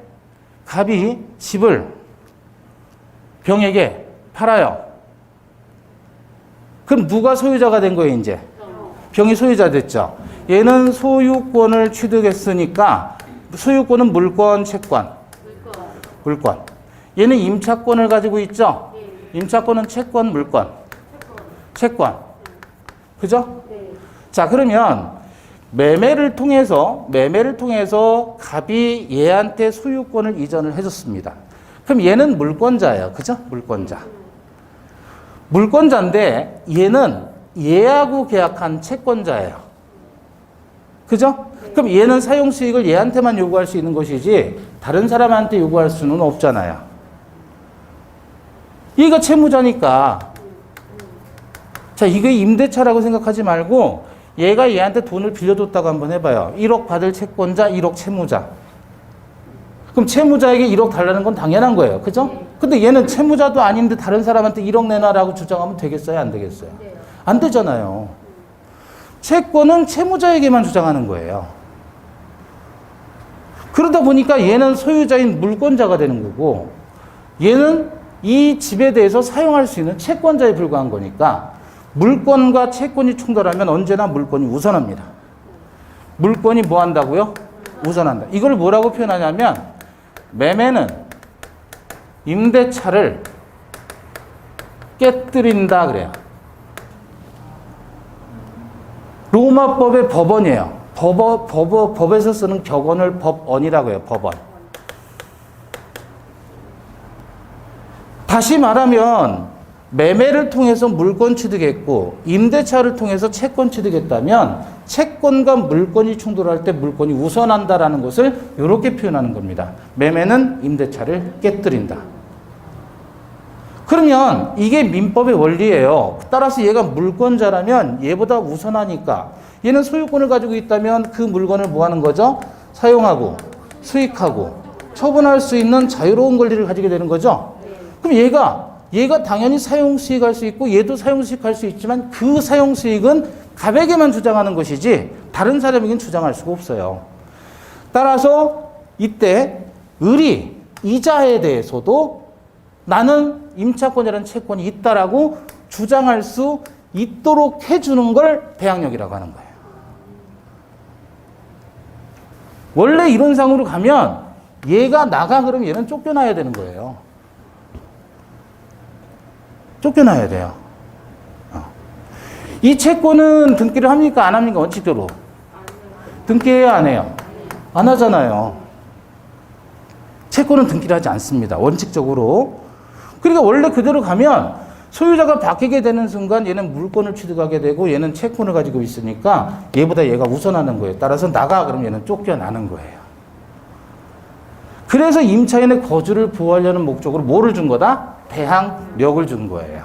갑이 집을 병에게 팔아요. 그럼 누가 소유자가 된 거예요, 이제? 병이 소유자 됐죠. 얘는 소유권을 취득했으니까 소유권은 물권, 채권? 물권. 얘는 임차권을 가지고 있죠? 임차권은 채권, 물권? 채권. 그죠? 자, 그러면 매매를 통해서 갑이 얘한테 소유권을 이전을 해줬습니다. 그럼 얘는 물권자예요. 그죠? 물권자. 물권자인데 얘는 얘하고 계약한 채권자예요. 그죠? 그럼 얘는 사용 수익을 얘한테만 요구할 수 있는 것이지 다른 사람한테 요구할 수는 없잖아요. 얘가 채무자니까. 자, 이게 임대차라고 생각하지 말고 얘가 얘한테 돈을 빌려줬다고 한번 해봐요. 1억 받을 채권자, 1억 채무자. 그럼 채무자에게 1억 달라는 건 당연한 거예요. 그죠? 근데 얘는 채무자도 아닌데 다른 사람한테 1억 내놔라고 주장하면 되겠어요? 안 되겠어요? 안 되잖아요. 채권은 채무자에게만 주장하는 거예요. 그러다 보니까 얘는 소유자인 물권자가 되는 거고 얘는 이 집에 대해서 사용할 수 있는 채권자에 불과한 거니까 물권과 채권이 충돌하면 언제나 물권이 우선합니다. 물권이 뭐 한다고요? 우선한다. 이걸 뭐라고 표현하냐면 매매는 임대차를 깨뜨린다 그래요. 로마법의 법원이에요. 법에서 쓰는 격언을 법언이라고 해요. 법언. 다시 말하면 매매를 통해서 물권 취득했고 임대차를 통해서 채권 취득했다면 채권과 물권이 충돌할 때 물권이 우선한다라는 것을 이렇게 표현하는 겁니다. 매매는 임대차를 깨뜨린다. 그러면 이게 민법의 원리예요. 따라서 얘가 물권자라면 얘보다 우선하니까 얘는 소유권을 가지고 있다면 그 물건을 뭐 하는 거죠? 사용하고 수익하고 처분할 수 있는 자유로운 권리를 가지게 되는 거죠. 그럼 얘가 당연히 사용 수익할 수 있고 얘도 사용 수익할 수 있지만 그 사용 수익은 갑에게만 주장하는 것이지 다른 사람에게는 주장할 수가 없어요. 따라서 이때 을이 이자에 대해서도 나는 임차권이라는 채권이 있다라고 주장할 수 있도록 해주는 걸 대항력이라고 하는 거예요. 원래 이론상으로 가면 얘가 나가 그러면 얘는 쫓겨나야 되는 거예요. 쫓겨나야 돼요. 이 채권은 등기를 합니까? 안 합니까? 원칙적으로. 등기해야 안 해요? 안 하잖아요. 채권은 등기를 하지 않습니다. 원칙적으로. 그러니까 원래 그대로 가면 소유자가 바뀌게 되는 순간 얘는 물권을 취득하게 되고 얘는 채권을 가지고 있으니까 얘보다 얘가 우선하는 거예요. 따라서 나가 그러면 얘는 쫓겨나는 거예요. 그래서 임차인의 거주를 보호하려는 목적으로 뭐를 준 거다? 대항력을 준 거예요.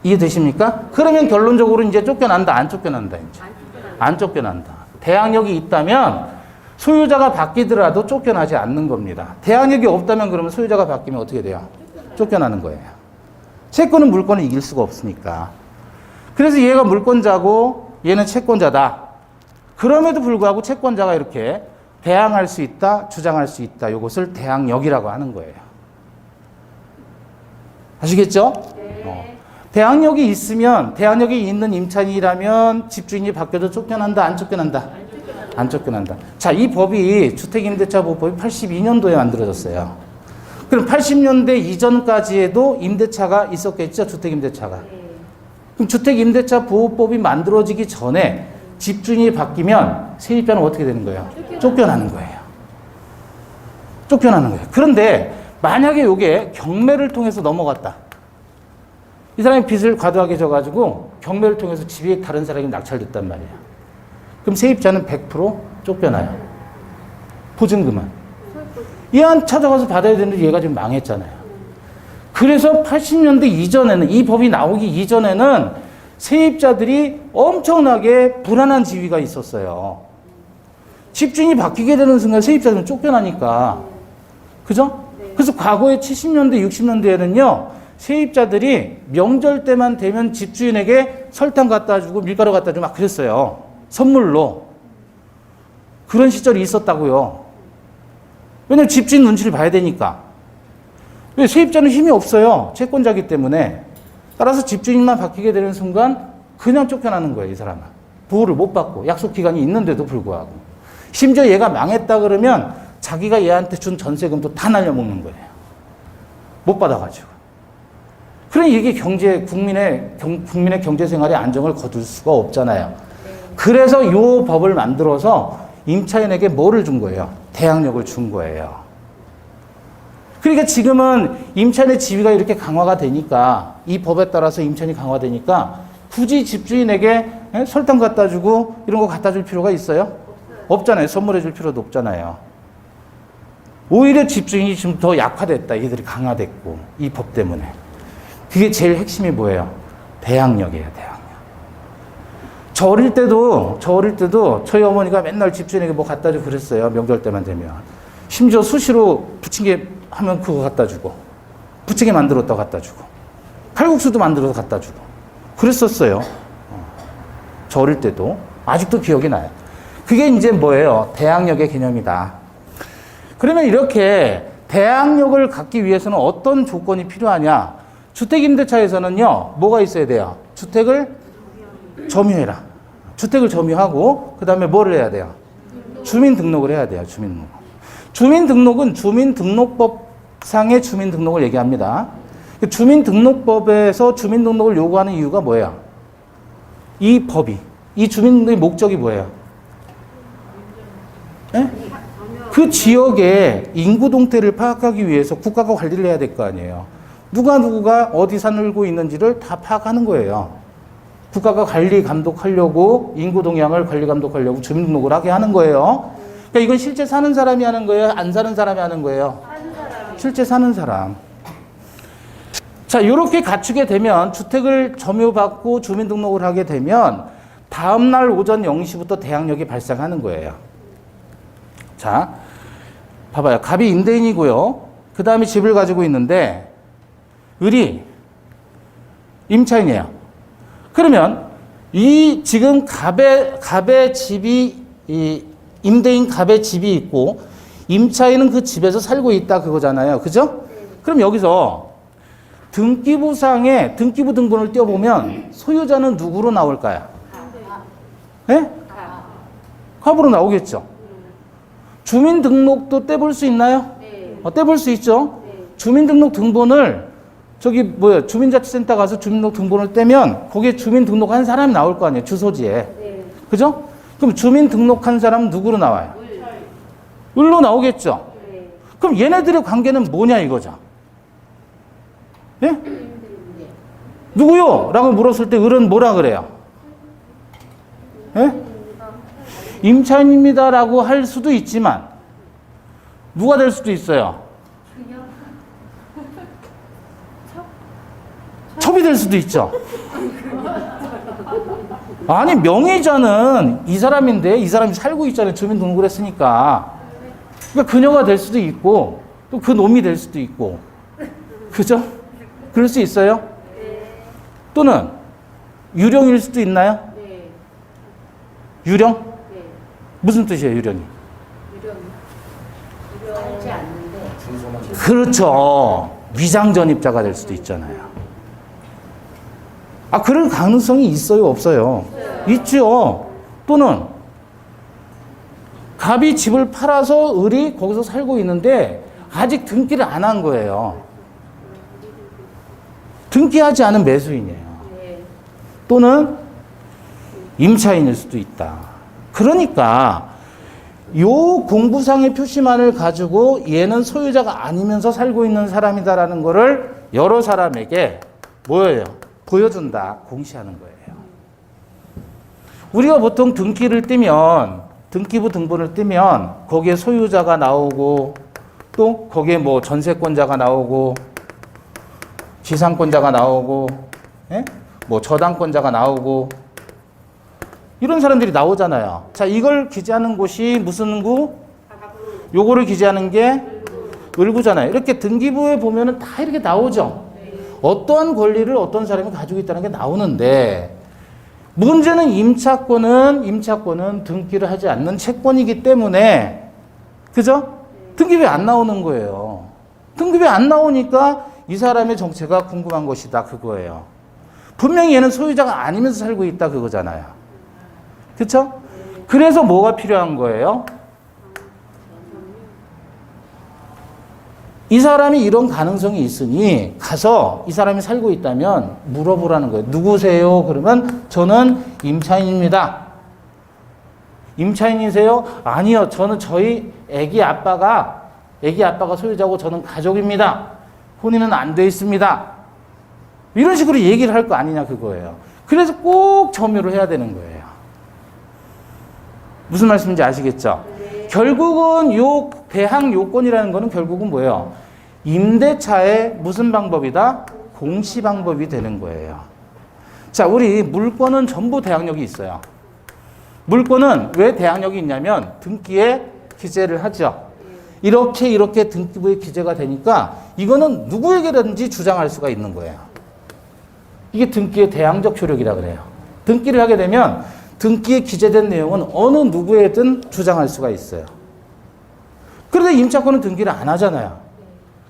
이해되십니까? 그러면 결론적으로 이제 쫓겨난다, 안 쫓겨난다, 이제? 안 쫓겨난다. 대항력이 있다면 소유자가 바뀌더라도 쫓겨나지 않는 겁니다. 대항력이 없다면 그러면 소유자가 바뀌면 어떻게 돼요? 쫓겨나는 거예요. 채권은 물권을 이길 수가 없으니까. 그래서 얘가 물권자고 얘는 채권자다. 그럼에도 불구하고 채권자가 이렇게 대항할 수 있다, 주장할 수 있다. 이것을 대항력이라고 하는 거예요. 아시겠죠? 네. 대항력이 있으면, 대항력이 있는 임차인이라면 집주인이 바뀌어도 쫓겨난다, 안 쫓겨난다? 안 쫓겨난다. 자, 이 법이 주택임대차보호법이 82년도에 만들어졌어요. 그럼 80년대 이전까지에도 임대차가 있었겠죠, 주택임대차가. 그럼 주택임대차보호법이 만들어지기 전에 집주인이 바뀌면 세입자는 어떻게 되는 거예요? 쫓겨나는 거예요. 쫓겨나는 거예요. 그런데 만약에 이게 경매를 통해서 넘어갔다. 이 사람이 빚을 과도하게 져가지고 경매를 통해서 집이 다른 사람이 낙찰됐단 말이에요. 그럼 세입자는 100% 쫓겨나요. 보증금은. 얘한 찾아가서 받아야 되는데 얘가 지금 망했잖아요. 그래서 80년대 이전에는, 이 법이 나오기 이전에는 세입자들이 엄청나게 불안한 지위가 있었어요. 집주인이 바뀌게 되는 순간 세입자들은 쫓겨나니까. 그죠? 그래서 과거에 70년대, 60년대에는요, 세입자들이 명절 때만 되면 집주인에게 설탕 갖다 주고 밀가루 갖다 주고 막 그랬어요. 선물로. 그런 시절이 있었다고요. 왜냐면 집주인 눈치를 봐야 되니까. 왜? 세입자는 힘이 없어요. 채권자이기 때문에. 따라서 집주인만 바뀌게 되는 순간 그냥 쫓겨나는 거예요, 이 사람은. 보호를 못 받고 약속 기간이 있는데도 불구하고. 심지어 얘가 망했다 그러면 자기가 얘한테 준 전세금도 다 날려먹는 거예요. 못 받아가지고. 그러니 이게 국민의 경제생활의 안정을 거둘 수가 없잖아요. 그래서 이 법을 만들어서 임차인에게 뭐를 준 거예요? 대항력을 준 거예요. 그러니까 지금은 임차인의 지위가 이렇게 강화가 되니까, 이 법에 따라서 임차인이 강화되니까 굳이 집주인에게 설탕 갖다 주고 이런 거 갖다 줄 필요가 있어요? 없잖아요. 선물해 줄 필요도 없잖아요. 오히려 집주인이 지금 더 약화됐다. 얘들이 강화됐고, 이 법 때문에. 그게 제일 핵심이 뭐예요? 대항력이에요, 대항력. 저 어릴 때도 저희 어머니가 맨날 집주인에게 뭐 갖다 주고 그랬어요. 명절 때만 되면. 심지어 수시로 부침개 하면 그거 갖다 주고, 부침개 만들었다 갖다 주고, 칼국수도 만들어서 갖다 주고, 그랬었어요. 저 어릴 때도. 아직도 기억이 나요. 그게 이제 뭐예요? 대항력의 개념이다. 그러면 이렇게 대항력을 갖기 위해서는 어떤 조건이 필요하냐? 주택임대차에서는요, 뭐가 있어야 돼요? 주택을 점유해라. 주택을 점유하고, 그 다음에 뭐를 해야 돼요? 주민등록을 해야 돼요, 주민등록. 주민등록은 주민등록법상의 주민등록을 얘기합니다. 주민등록법에서 주민등록을 요구하는 이유가 뭐예요? 이 법이, 이 주민등록의 목적이 뭐예요? 네? 그 지역의 인구 동태를 파악하기 위해서 국가가 관리를 해야 될 거 아니에요. 누가 어디 살고 있는지를 다 파악하는 거예요. 국가가 관리 감독하려고, 인구 동향을 관리 감독하려고 주민등록을 하게 하는 거예요. 그러니까 이건 실제 사는 사람이 하는 거예요? 안 사는 사람이 하는 거예요? 사는 사람. 실제 사는 사람. 자, 이렇게 갖추게 되면, 주택을 점유받고 주민등록을 하게 되면 다음날 오전 0시부터 대항력이 발생하는 거예요. 자, 봐봐요. 갑이 임대인이고요. 그 다음에 집을 가지고 있는데 을이 임차인이에요. 그러면 이 지금 갑의 집이, 이 임대인 갑의 집이 있고 임차인은 그 집에서 살고 있다 그거잖아요. 그죠? 그럼 여기서 등기부상에 등기부 등본을 떼어보면 소유자는 누구로 나올까요? 네? 갑으로 나오겠죠. 주민등록도 떼볼 수 있나요? 네. 떼볼 수 있죠. 네. 주민등록 등본을 주민자치센터 가서 주민등록 등본을 떼면 거기에 주민등록한 사람이 나올 거 아니에요. 주소지에. 네. 그죠? 그럼 주민등록한 사람은 누구로 나와요? 을로 나오겠죠. 네. 그럼 얘네들의 관계는 뭐냐 이거죠. 예? 누구요? 라고 물었을 때 을은 뭐라 그래요? 예? 임차인입니다라고 할 수도 있지만 누가 될 수도 있어요? 첩이 될 수도 있죠. 아니, 명의자는 이 사람인데 이 사람이 살고 있잖아요. 주민등록을 했으니까. 그러니까 그녀가 될 수도 있고 또 그 놈이 될 수도 있고. 그죠? 그럴 수 있어요? 또는 유령일 수도 있나요? 유령? 무슨 뜻이에요, 유령이? 살지 않는데. 그렇죠. 위장전입자가 될 수도 있잖아요. 그럴 가능성이 있어요, 없어요? 있죠. 또는 갑이 집을 팔아서 을이 거기서 살고 있는데 아직 등기를 안 한 거예요. 등기하지 않은 매수인이에요. 또는 임차인일 수도 있다. 그러니까 요 공부상의 표시만을 가지고 얘는 소유자가 아니면서 살고 있는 사람이다라는 거를 여러 사람에게 뭐예요? 보여준다, 공시하는 거예요. 우리가 보통 등기를 떼면, 등기부 등본을 떼면 거기에 소유자가 나오고 또 거기에 뭐 전세권자가 나오고 지상권자가 나오고, 예? 뭐 저당권자가 나오고, 이런 사람들이 나오잖아요. 자, 이걸 기재하는 곳이 무슨 구? 요거를 기재하는 게 을구잖아요. 이렇게 등기부에 보면은 다 이렇게 나오죠. 어떠한 권리를 어떤 사람이 가지고 있다는 게 나오는데, 문제는 임차권은 등기를 하지 않는 채권이기 때문에, 그죠? 등기부에 안 나오는 거예요. 등기부에 안 나오니까 이 사람의 정체가 궁금한 것이다, 그거예요. 분명히 얘는 소유자가 아니면서 살고 있다, 그거잖아요. 그쵸? 그래서 뭐가 필요한 거예요? 이 사람이 이런 가능성이 있으니 가서 이 사람이 살고 있다면 물어보라는 거예요. 누구세요? 그러면 저는 임차인입니다. 임차인이세요? 아니요. 저는 저희 애기 아빠가 소유자고 저는 가족입니다. 혼인은 안 돼 있습니다. 이런 식으로 얘기를 할 거 아니냐 그거예요. 그래서 꼭 점유를 해야 되는 거예요. 무슨 말씀인지 아시겠죠? 결국은 요 배항 요건이라는 거는 결국은 뭐예요? 임대차의 무슨 방법이다? 공시 방법이 되는 거예요. 자, 우리 물권은 전부 대항력이 있어요. 물권은 왜 대항력이 있냐면 등기에 기재를 하죠. 이렇게 등기부에 기재가 되니까 이거는 누구에게든지 주장할 수가 있는 거예요. 이게 등기의 대항적 효력이라 그래요. 등기를 하게 되면 등기에 기재된 내용은 어느 누구에든 주장할 수가 있어요. 그런데 임차권은 등기를 안 하잖아요.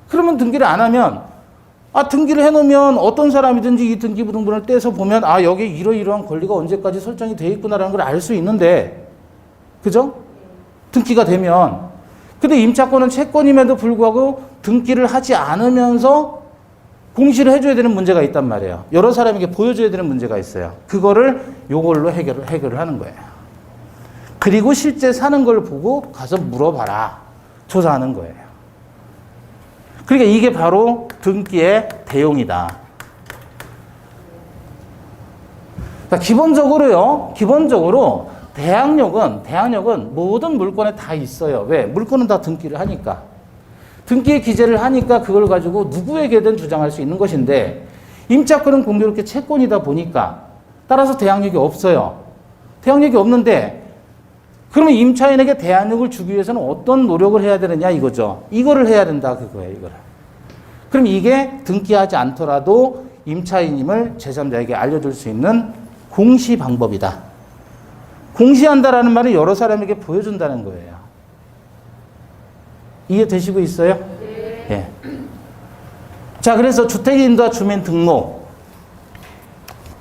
그러면 등기를 안 하면 등기를 해놓으면 어떤 사람이든지 이 등기부 등본을 떼서 보면 여기 이러이러한 권리가 언제까지 설정이 돼 있구나라는 걸 알 수 있는데, 그죠? 등기가 되면. 근데 임차권은 채권임에도 불구하고 등기를 하지 않으면서 공시를 해줘야 되는 문제가 있단 말이에요. 여러 사람에게 보여줘야 되는 문제가 있어요. 그거를 요걸로 해결을 하는 거예요. 그리고 실제 사는 걸 보고 가서 물어봐라. 조사하는 거예요. 그러니까 이게 바로 등기의 대용이다. 기본적으로 대항력은 모든 물건에 다 있어요. 왜? 물건은 다 등기를 하니까. 등기에 기재를 하니까 그걸 가지고 누구에게든 주장할 수 있는 것인데, 임차권은 공교롭게 채권이다 보니까 따라서 대항력이 없어요. 대항력이 없는데, 그러면 임차인에게 대항력을 주기 위해서는 어떤 노력을 해야 되느냐 이거죠. 이거를 해야 된다 그거예요. 이거를. 그럼 이게 등기하지 않더라도 임차인임을 제3자에게 알려줄 수 있는 공시 방법이다. 공시한다라는 말은 여러 사람에게 보여준다는 거예요. 이해되시고 있어요? 네. 예. 자, 그래서 주택인도와 주민 등록,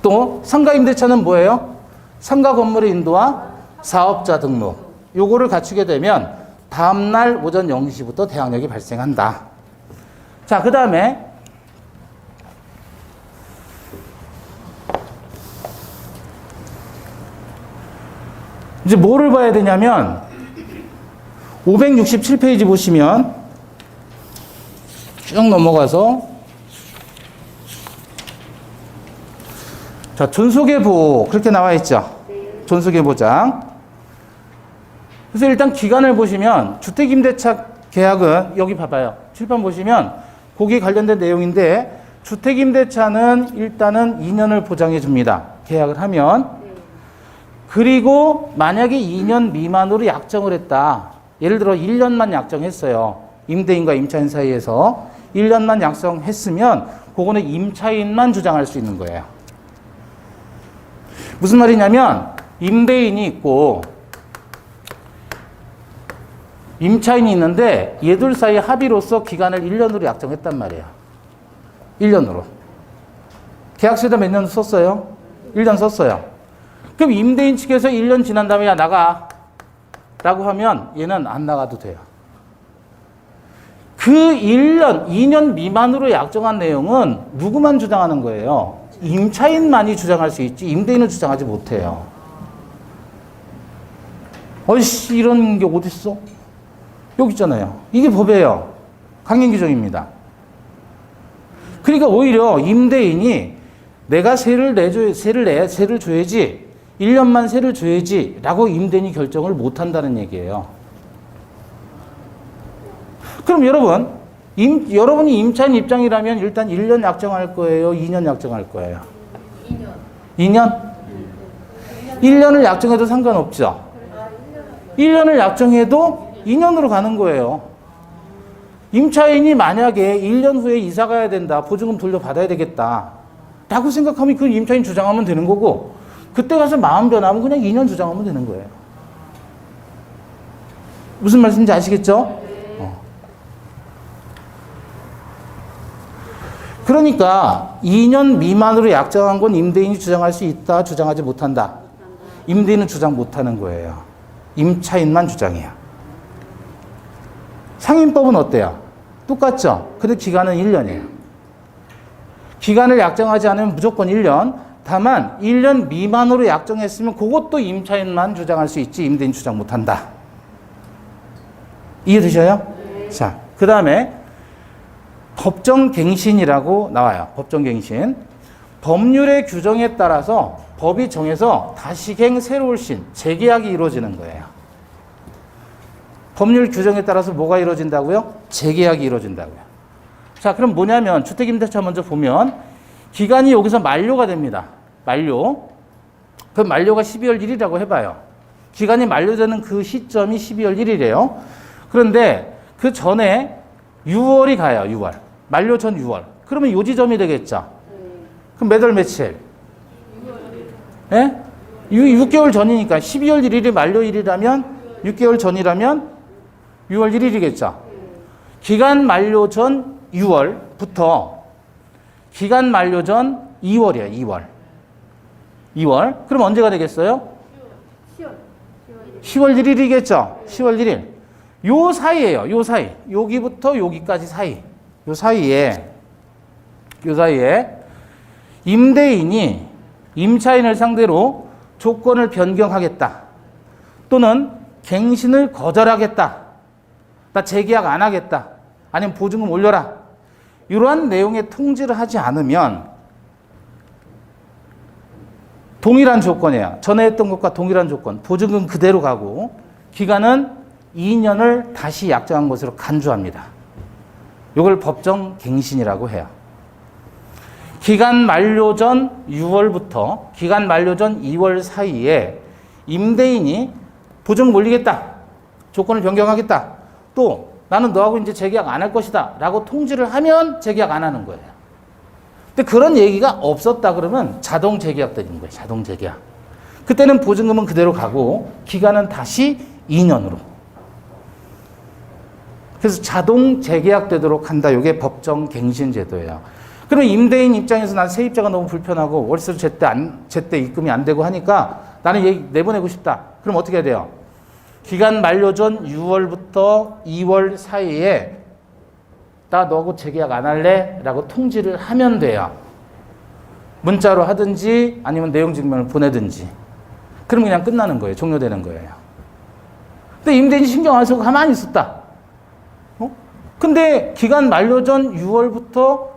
또 상가임대차는 뭐예요? 상가 건물의 인도와 사업자 등록. 요거를 갖추게 되면 다음날 오전 0시부터 대항력이 발생한다. 자, 그 다음에 이제 뭐를 봐야 되냐면 567페이지 보시면 쭉 넘어가서 자, 존속예보 그렇게 나와 있죠. 존속예보장. 그래서 일단 기간을 보시면 주택임대차 계약은 여기 봐봐요. 칠판 보시면 거기에 관련된 내용인데 주택임대차는 일단은 2년을 보장해 줍니다. 계약을 하면. 그리고 만약에 2년 미만으로 약정을 했다. 예를 들어 1년만 약정했어요. 임대인과 임차인 사이에서 1년만 약정했으면 그거는 임차인만 주장할 수 있는 거예요. 무슨 말이냐면 임대인이 있고 임차인이 있는데 얘들 사이 합의로서 기간을 1년으로 약정했단 말이에요. 1년으로. 계약서에다 몇 년 썼어요? 1년 썼어요. 그럼 임대인 측에서 1년 지난 다음에 야 나가 라고 하면 얘는 안 나가도 돼요. 그 1년, 2년 미만으로 약정한 내용은 누구만 주장하는 거예요? 임차인만이 주장할 수 있지 임대인은 주장하지 못해요. 어이씨 이런 게 어딨어? 여기 있잖아요. 이게 법이에요. 강행 규정입니다. 그러니까 오히려 임대인이 내가 세를 줘야지 1년만 세를 줘야지 라고 임대인이 결정을 못 한다는 얘기예요. 그럼 여러분 여러분이 임차인 입장이라면 일단 1년 약정할 거예요? 2년 약정할 거예요? 2년? 1년을 약정해도 상관없죠? 1년을 약정해도 2년으로 가는 거예요. 임차인이 만약에 1년 후에 이사 가야 된다, 보증금 돌려받아야 되겠다 라고 생각하면 그 임차인 주장하면 되는 거고, 그때 가서 마음 변하면 그냥 2년 주장하면 되는 거예요. 무슨 말씀인지 아시겠죠? 그러니까 2년 미만으로 약정한 건 임대인이 주장할 수 있다, 주장하지 못한다. 임대인은 주장 못하는 거예요. 임차인만 주장해요. 상인법은 어때요? 똑같죠? 근데 기간은 1년이에요. 기간을 약정하지 않으면 무조건 1년. 다만 1년 미만으로 약정했으면 그것도 임차인만 주장할 수 있지 임대인 주장 못한다. 이해되셔요? 자, 그 다음에 법정갱신이라고 나와요. 법정갱신. 법률의 규정에 따라서 법이 정해서 다시갱 새로울신, 재계약이 이루어지는 거예요. 법률 규정에 따라서 뭐가 이루어진다고요? 재계약이 이루어진다고요. 자, 그럼 뭐냐면 주택임대차 먼저 보면 기간이 여기서 만료가 됩니다. 만료. 그럼 만료가 12월 1일이라고 해봐요. 기간이 만료되는 그 시점이 12월 1일이에요. 그런데 그 전에 6월이 가요. 6월. 만료 전 6월. 그러면 요 지점이 되겠죠. 그럼 몇 월 며칠? 6월 6개월 전이니까 12월 1일이 만료일이라면 6개월 전이라면 6월 1일이겠죠. 기간 만료 전 6월부터 기간 만료 전 2월이에요. 2월. 2월. 그럼 언제가 되겠어요? 10월 1일이겠죠. 10월 1일. 요 사이에요. 요 사이. 여기부터 여기까지 사이. 요 사이에 임대인이 임차인을 상대로 조건을 변경하겠다. 또는 갱신을 거절하겠다. 나 재계약 안 하겠다. 아니면 보증금 올려라. 이러한 내용의 통지를 하지 않으면 동일한 조건이에요. 전에 했던 것과 동일한 조건. 보증금 그대로 가고 기간은 2년을 다시 약정한 것으로 간주합니다. 이걸 법정갱신이라고 해요. 기간 만료 전 6월부터 기간 만료 전 2월 사이에 임대인이 보증금 올리겠다. 조건을 변경하겠다. 또 나는 너하고 이제 재계약 안 할 것이다 라고 통지를 하면 재계약 안 하는 거예요. 근데 그런 얘기가 없었다 그러면 자동 재계약 되는 거예요. 자동 재계약. 그때는 보증금은 그대로 가고 기간은 다시 2년으로. 그래서 자동 재계약 되도록 한다. 이게 법정갱신 제도예요. 그럼 임대인 입장에서 난 세입자가 너무 불편하고 월세로 제때 입금이 안 되고 하니까 나는 얘 내보내고 싶다. 그럼 어떻게 해야 돼요? 기간 만료 전 6월부터 2월 사이에 나 너하고 재계약 안 할래? 라고 통지를 하면 돼요. 문자로 하든지 아니면 내용 증명을 보내든지. 그럼 그냥 끝나는 거예요. 종료되는 거예요. 근데 임대인이 신경 안 쓰고 가만히 있었다. 근데 기간 만료 전 6월부터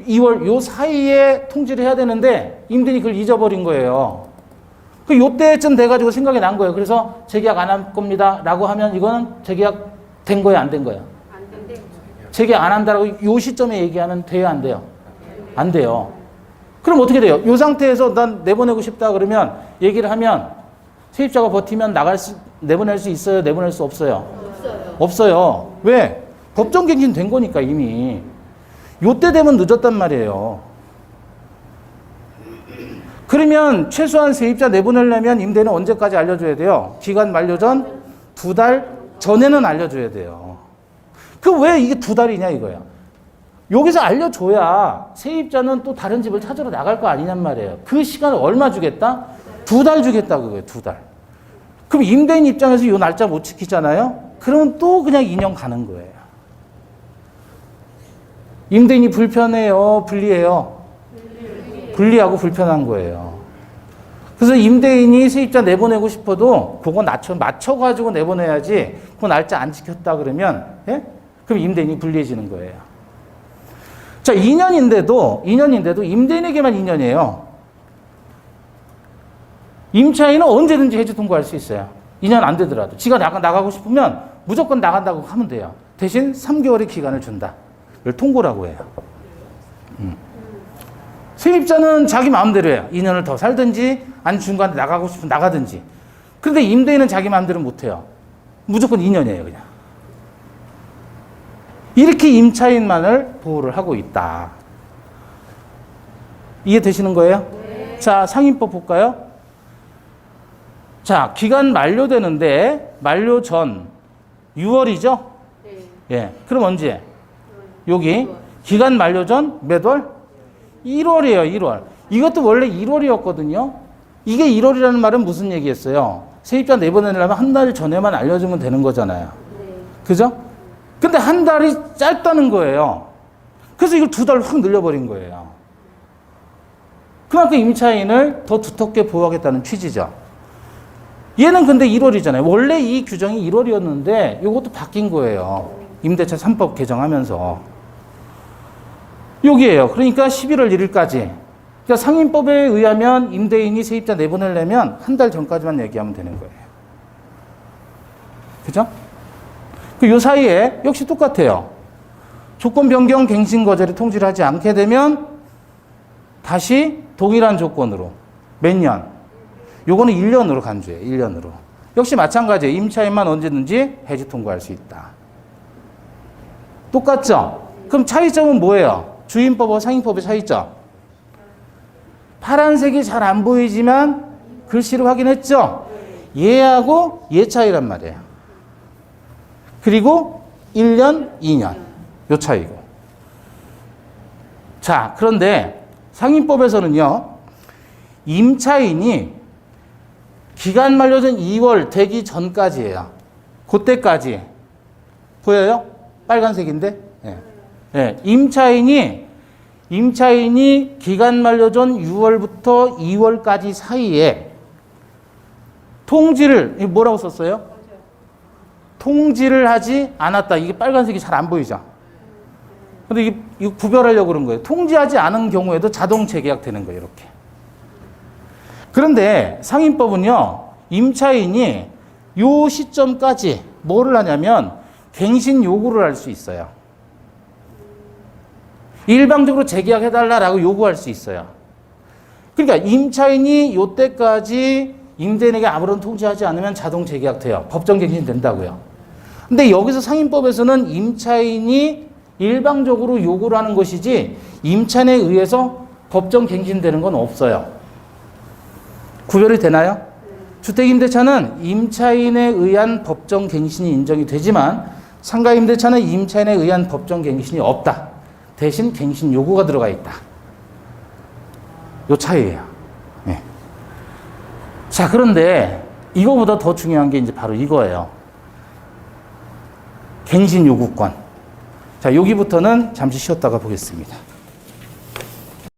2월 요 사이에 통지를 해야 되는데 임대인이 그걸 잊어버린 거예요. 그 요때쯤 돼가지고 생각이 난 거예요. 그래서 재계약 안 할 겁니다. 라고 하면 이거는 재계약 된 거예요? 안 된 거예요? 안 된대요. 재계약 안 한다라고 요 시점에 얘기하면 돼요? 안 돼요? 안 돼요. 그럼 어떻게 돼요? 요 상태에서 난 내보내고 싶다 그러면 얘기를 하면 세입자가 버티면 내보낼 수 있어요? 내보낼 수 없어요? 없어요. 왜? 법정갱신 된 거니까 이미. 요때 되면 늦었단 말이에요. 그러면 최소한 세입자 내보내려면 임대인은 언제까지 알려줘야 돼요? 기간 만료 전 2달 전에는 알려줘야 돼요. 그 왜 이게 2달이냐 이거야. 여기서 알려줘야 세입자는 또 다른 집을 찾으러 나갈 거 아니냔 말이에요. 그 시간을 얼마 주겠다? 2달 주겠다 그거예요. 2달. 그럼 임대인 입장에서 이 날짜 못 지키잖아요. 그러면 또 그냥 2년 가는 거예요. 임대인이 불편해요? 불리해요? 불리하고 불편한 거예요. 그래서 임대인이 세입자 내보내고 싶어도 그거 맞춰가지고 내보내야지 그 날짜 안 지켰다 그러면, 예? 그럼 임대인이 불리해지는 거예요. 자, 2년인데도 임대인에게만 2년이에요. 임차인은 언제든지 해지 통고할 수 있어요. 2년 안 되더라도. 지가 나가고 싶으면 무조건 나간다고 하면 돼요. 대신 3개월의 기간을 준다. 통고라고 해요. 세입자는 자기 마음대로 해요. 2년을 더 살든지 아니 중간에 나가고 싶으면 나가든지. 그런데 임대인은 자기 마음대로 못해요. 무조건 2년이에요 그냥. 이렇게 임차인만을 보호를 하고 있다. 이해되시는 거예요? 네. 자, 상임법 볼까요? 자, 기간 만료되는데 만료 전 6월이죠? 네. 예. 그럼 언제? 여기 6월. 기간 만료 전 몇 월? 1월이에요, 1월. 이것도 원래 1월이었거든요. 이게 1월이라는 말은 무슨 얘기였어요? 세입자 내보내려면 한 달 전에만 알려주면 되는 거잖아요. 네. 그죠? 근데 한 달이 짧다는 거예요. 그래서 이걸 2달 확 늘려버린 거예요. 그만큼 임차인을 더 두텁게 보호하겠다는 취지죠. 얘는 근데 1월이잖아요. 원래 이 규정이 1월이었는데 이것도 바뀐 거예요. 임대차 3법 개정하면서. 여기에요. 그러니까 11월 1일까지. 그러니까 상임법에 의하면 임대인이 세입자 내보내려면 한 달 전까지만 얘기하면 되는 거예요. 그죠? 그 요 사이에 역시 똑같아요. 조건 변경 갱신 거절의 통지를 하지 않게 되면 다시 동일한 조건으로 몇 년? 요거는 1년으로 간주해요. 1년으로. 역시 마찬가지예요. 임차인만 언제든지 해지 통고할 수 있다. 똑같죠? 그럼 차이점은 뭐예요? 주임법과 상임법의 차이점. 파란색이 잘 안 보이지만 글씨로 확인했죠? 얘하고 얘 차이란 말이에요. 그리고 1년, 2년. 요 차이고. 자, 그런데 상임법에서는요. 임차인이 기간 만료전 2월 되기 전까지예요. 그때까지. 보여요? 빨간색인데? 예. 예. 임차인이 기간 만료 전 6월부터 2월까지 사이에 통지를, 뭐라고 썼어요? 통지를 하지 않았다. 이게 빨간색이 잘 안 보이죠? 근데 이거 구별하려고 그런 거예요. 통지하지 않은 경우에도 자동 재계약 되는 거예요. 이렇게. 그런데 상임법은요. 임차인이 요 시점까지 뭐를 하냐면 갱신 요구를 할 수 있어요. 일방적으로 재계약해달라고 요구할 수 있어요. 그러니까 임차인이 요때까지 임대인에게 아무런 통지하지 않으면 자동 재계약돼요. 법정갱신 된다고요. 근데 여기서 상임법에서는 임차인이 일방적으로 요구를 하는 것이지 임차인에 의해서 법정갱신되는 건 없어요. 구별이 되나요? 주택임대차는 임차인에 의한 법정갱신이 인정이 되지만 상가임대차는 임차인에 의한 법정갱신이 없다. 대신 갱신 요구가 들어가 있다. 요 차이예요. 네. 자, 그런데 이거보다 더 중요한 게 이제 바로 이거예요. 갱신 요구권. 자, 여기부터는 잠시 쉬었다가 보겠습니다.